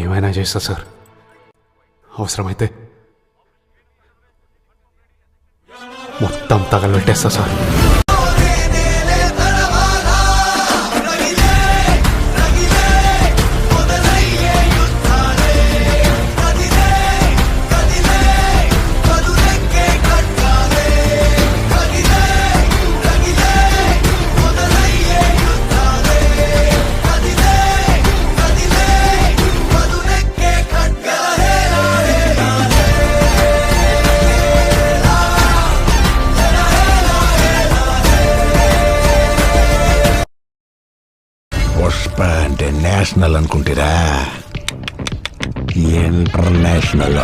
ఏమైనా చేస్తా సార్. అవసరమైతే మొత్తం తగలబెట్టేస్తా సార్. పుష్ప అంటే నేషనల్ అనుకుంటారా? ఇంటర్నేషనల్.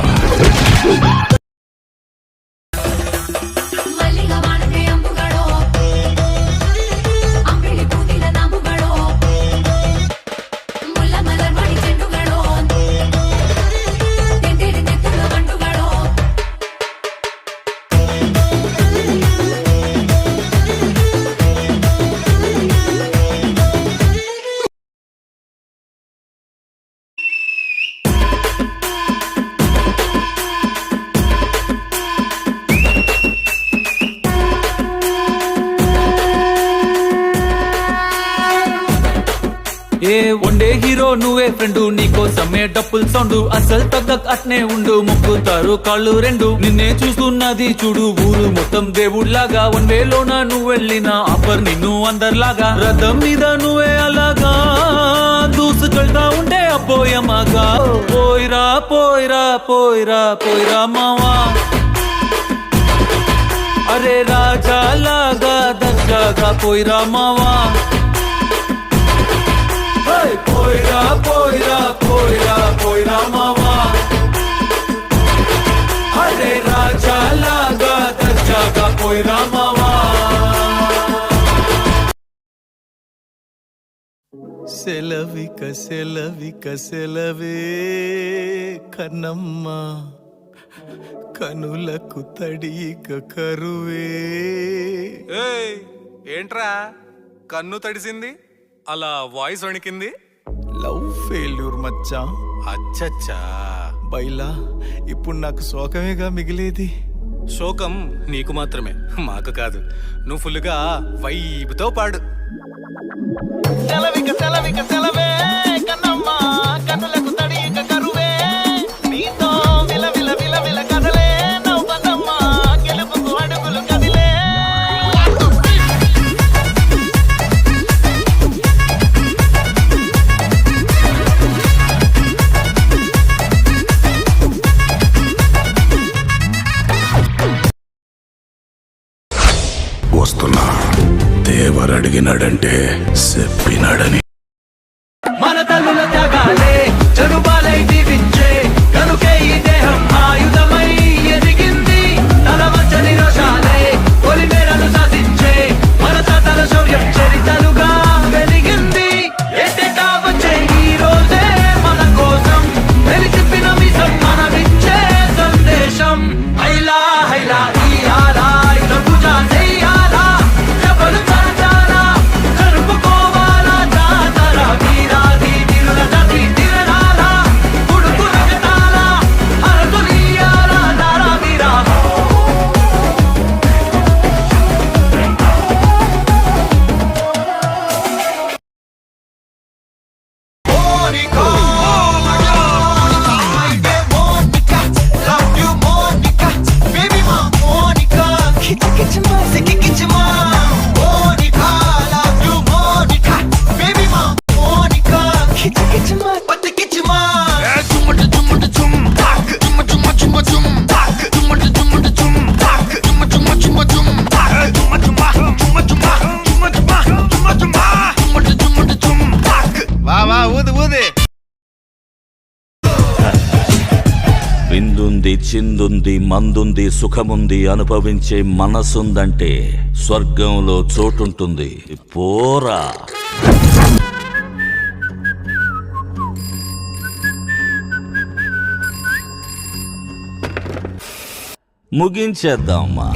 ఏ ఉండే హీరో నువ్వే ఫ్రెండు, నీకోసమే డప్పుల్ సౌండ్, అసలు తగ్గక్ అట్నే ఉండు, మొక్కుతారు కాళ్ళు రెండు, నిన్నే చూస్తున్నది చూడు ఊరు మొత్తం దేవుళ్లాగా. వన్ వేలోన నువ్వు వెళ్ళిన ఆఫర్ నిన్ను అందరిలాగా, రథం మీద నువ్వే అలాగా దూసుకెళ్తా ఉంటే అబ్బోయమాగా. పోయిరా పోయిరా పోయిరా పోయిరా మావా, అరే రాజా లాగా దర్జాగా పోయిరా మావా. పోయిరా పోయిరా పోయిరా పోయిరా మావా, అరే రాజా లాగా దర్జాగా పోయిరా మావా. సెలవిక సెలవిక సెలవే కన్నమ్మ, కనులకు తడిక కరువే. ఏంట్రా కన్ను తడిసింది, అలా వాయిస్ వణికింది? లవ్ ఫెయిల్యూర్ మచ్చా. అచ్చచ్చా, బైలా ఇప్పుడు నాకు శోకమేగా మిగిలేది. శోకం నీకు మాత్రమే, మాకు కాదు. నువ్వు ఫుల్గా వైపుతో పాడు. సెలవిక సెలవిక సెలవే కన్నమ్మ, కన్నులకు తడిక కరువే, నీతో విల విల విల విల కదలే నవ్వన్నమ్మ, గెలుపుకు అడుగులు కదిలే. వస్తున్నా, దేవర్ అడిగినాడంటే చెప్పినాడని. మన తల్లుల త్యాగాలే జరుబాలై దీవించే, కనుకే ఈ దేహం ఆయుధమై ఎదిగింది. తల వంచని రోషాలే పొలిమేరలు సాధించే, మన తాతల శౌర్యం చరితలుగా వెలిగింది. ఎట్టెటా వచ్చే ఈ రోజే మన కోసం వెలిచిప్పిన మిసం, మనమిచ్చే సందేశం. హైలా హైలా ఇయాలా ఇక పూజ చెయ్యాలా, జపలు చరచాలా, జరుపుకోవాలా జాతర. వీరాది వీరుల జాతి తిరణాలా, ఉడుకు రగతాలా, అరతులియాలా దారా వీరా. విందుంది, చిందుంది, మందుంది, సుఖముంది, అనుభవించే మనసుందంటే స్వర్గంలో చోటుంటుంది. పోరా. ముగించేద్దామా?